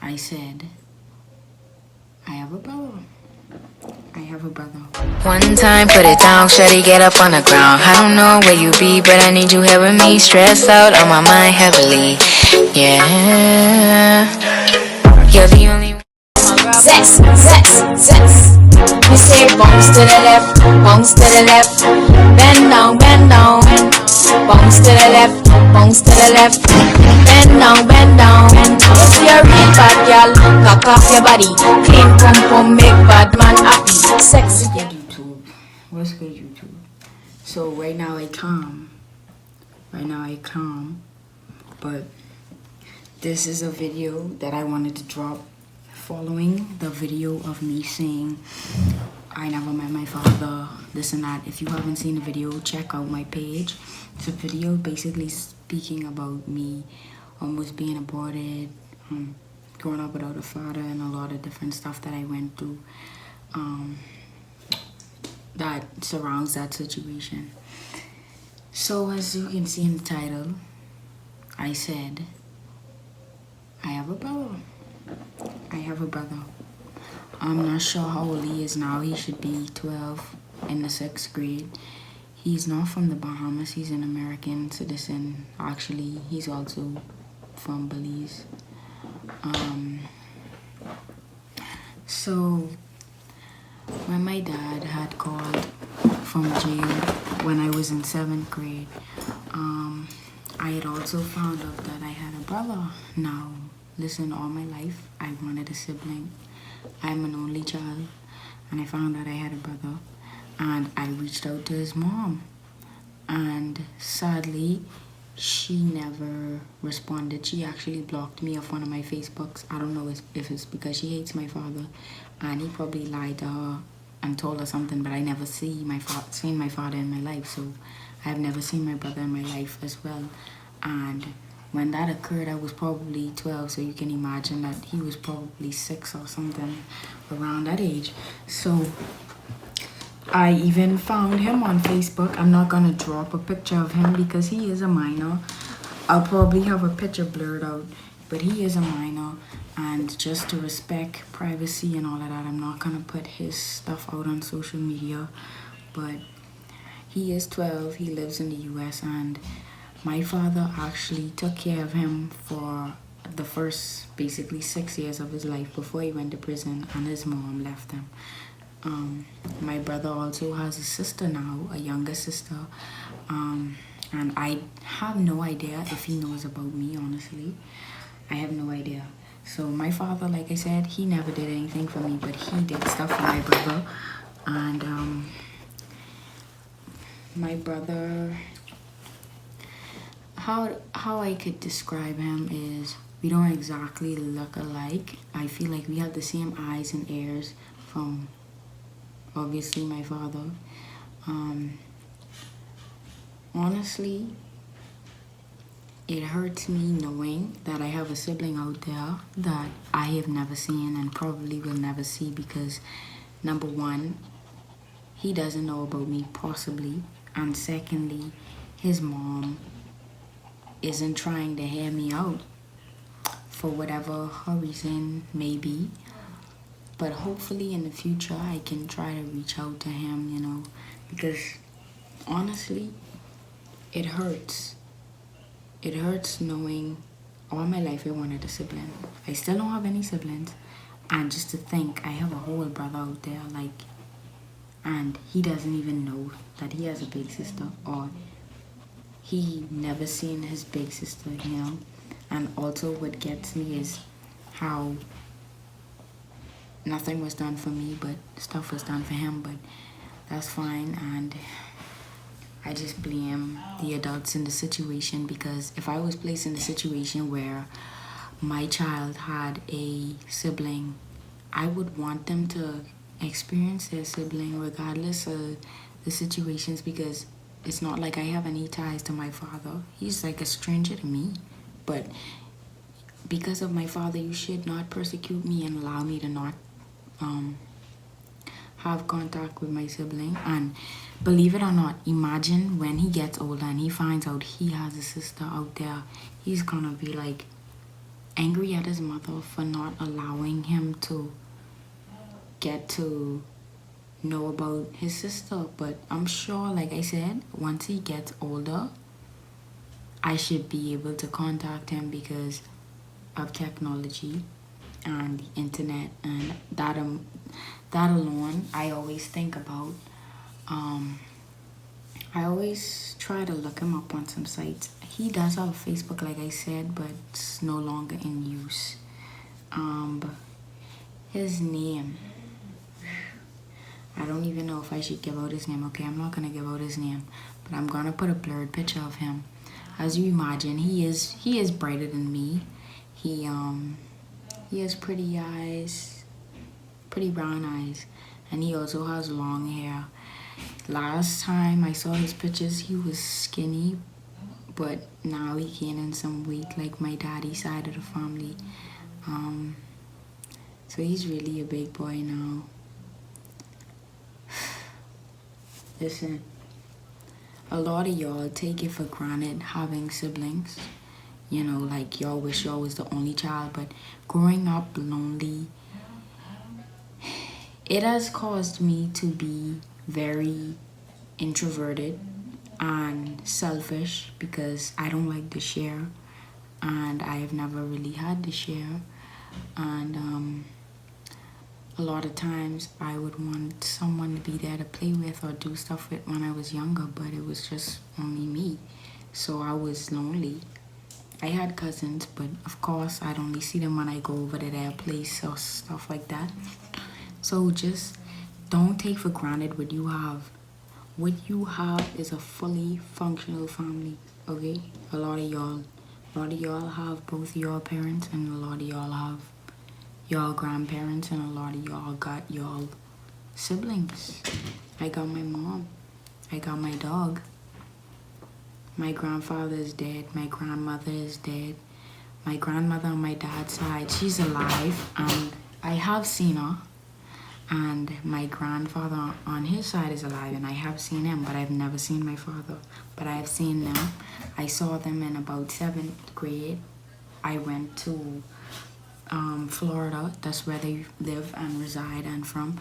I said, I have a brother. I have a brother. One time, put it down, shawty, get up on the ground. I don't know where you be, but I need you here with me. Stressed out on my mind heavily. Yeah, you're the only one. Sex. We say bounce to the left, bounce to the left. Bend down, bend down. Bounce to the left, bounce to the left. Bend down, bend down. If you're a real bad girl, cock off your body. Clean pum pum, make bad man happy. Sexy. What's good, YouTube? What's good, YouTube? So right now I calm. But this is a video that I wanted to drop following the video of me saying I never met my father, this and that. If you haven't seen the video, check out my page. It's a video basically speaking about me almost being aborted, growing up without a father, and a lot of different stuff that I went through that surrounds that situation. So as you can see in the title, I said, I have a brother. I'm not sure how old he is now. He should be 12 in the 6th grade. He's not from the Bahamas. He's an American citizen. Actually, he's also from Belize. So when my dad had called from jail when I was in 7th grade, I had also found out that I had a brother. Now, listen, all my life I wanted a sibling. I'm an only child, and I found out I had a brother, and I reached out to his mom, and sadly she never responded. She actually blocked me off one of my Facebooks. I don't know if it's because she hates my father, and he probably lied to her and told her something, but I never seen my father in my life, so I've never seen my brother in my life as well. And when that occurred, I was probably 12, so you can imagine that he was probably 6 or something around that age. So I even found him on Facebook. I'm not gonna drop a picture of him because he is a minor. I'll probably have a picture blurred out, but he is a minor, and just to respect privacy and all of that, I'm not gonna put his stuff out on social media. But he is 12, he lives in the US, and my father actually took care of him for the first basically 6 years of his life before he went to prison, and his mom left him. My brother also has a sister now, a younger sister, and I have no idea if he knows about me, honestly. I have no idea. So my father, like I said, he never did anything for me, but he did stuff for my brother. And my brother, how I could describe him is we don't exactly look alike. I feel like we have the same eyes and ears from obviously my father. Honestly, it hurts me knowing that I have a sibling out there that I have never seen and probably will never see, because number one, he doesn't know about me possibly, and secondly, his mom isn't trying to hear me out for whatever her reason may be. But hopefully in the future I can try to reach out to him, because honestly, it hurts. It hurts knowing all my life I wanted a sibling. I still don't have any siblings, and just to think I have a whole brother out there, and he doesn't even know that he has a big sister, or he never seen his big sister, And also what gets me is how nothing was done for me, but stuff was done for him, but that's fine. And I just blame the adults in the situation, because if I was placed in a situation where my child had a sibling, I would want them to experience their sibling regardless of the situations, because it's not like I have any ties to my father. He's like a stranger to me. But because of my father, you should not persecute me and allow me to not have contact with my sibling. And believe it or not, imagine when he gets older and he finds out he has a sister out there, he's gonna be like, angry at his mother for not allowing him to get to know about his sister. But I'm sure, like I said, once he gets older, I should be able to contact him because of technology and the internet, and that alone I always think about. I always try to look him up on some sites. He does have a Facebook, like I said, but it's no longer in use. But his name, I don't even know if I should give out his name. Okay, I'm not gonna give out his name, but I'm gonna put a blurred picture of him. As you imagine, he is brighter than me. He has pretty eyes, pretty brown eyes, and he also has long hair. Last time I saw his pictures, he was skinny, but now he gaining some weight like my daddy's side of the family. So he's really a big boy now. Listen, a lot of y'all take it for granted having siblings. You know, like y'all wish y'all was the only child, but growing up lonely, it has caused me to be very introverted and selfish because I don't like to share, and I have never really had to share. And a lot of times I would want someone to be there to play with or do stuff with when I was younger, but it was just only me. So I was lonely. I had cousins, but of course I'd only see them when I go over to their place or stuff like that. So just don't take for granted what you have. What you have is a fully functional family, okay? A lot of y'all have both your parents, and a lot of y'all have y'all grandparents, and a lot of y'all got y'all siblings. I got my mom. I got my dog. My grandfather is dead. My grandmother is dead. My grandmother on my dad's side, she's alive, and I have seen her. And my grandfather on his side is alive, and I have seen him, but I've never seen my father. But I have seen them. I saw them in about 7th grade. I went to Florida. That's where they live and reside and from.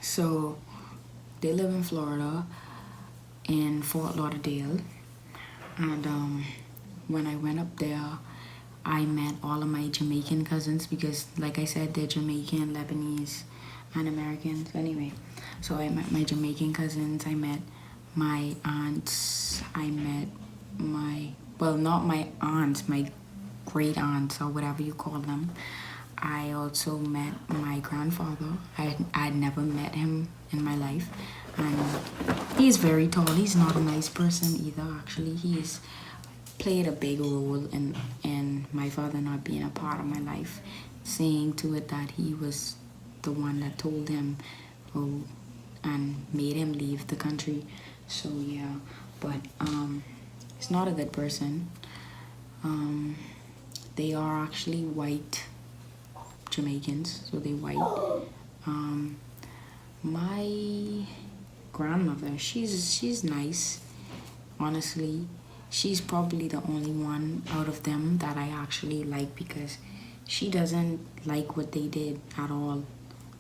So they live in Florida, in Fort Lauderdale. And when I went up there, I met all of my Jamaican cousins because, like I said, they're Jamaican, Lebanese, and Americans. Anyway, so I met my Jamaican cousins. I met my aunts. I met not my aunts, my great aunts or whatever you call them. I also met my grandfather. I'd never met him in my life, and he's very tall. He's not a nice person either. Actually, he's played a big role in my father not being a part of my life, seeing to it that he was the one that told him and made him leave the country. So yeah, but he's not a good person. They are actually white Jamaicans, so they white. My grandmother, she's nice, honestly. She's probably the only one out of them that I actually like because she doesn't like what they did at all,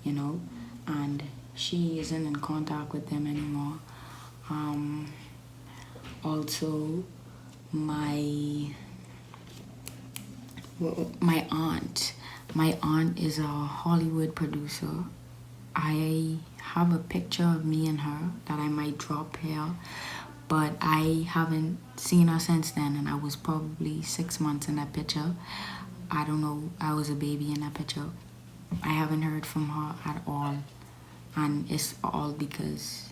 you know, and she isn't in contact with them anymore. Also, my aunt is a Hollywood producer. I have a picture of me and her that I might drop here, but I haven't seen her since then, and I was probably 6 months in that picture. I don't know, I was a baby in that picture. I haven't heard from her at all, and it's all because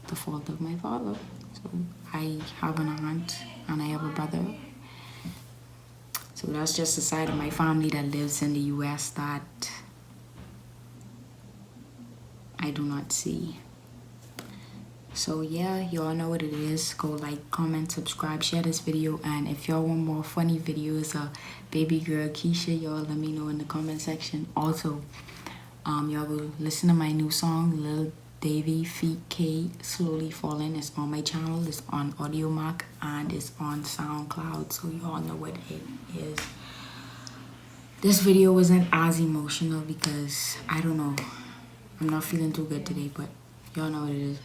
the fault of my father. So I have an aunt and I have a brother. So that's just a side of my family that lives in the US that I do not see. So yeah, y'all know what it is. Go like, comment, subscribe, share this video, and if y'all want more funny videos of baby girl Keisha, y'all let me know in the comment section. Also, y'all go listen to my new song, Little Davy Feet K Slowly Falling. It's on my channel. It's on AudioMac and it's on SoundCloud, so you all know what it is. This video wasn't as emotional because I don't know, I'm not feeling too good today, but y'all know what it is.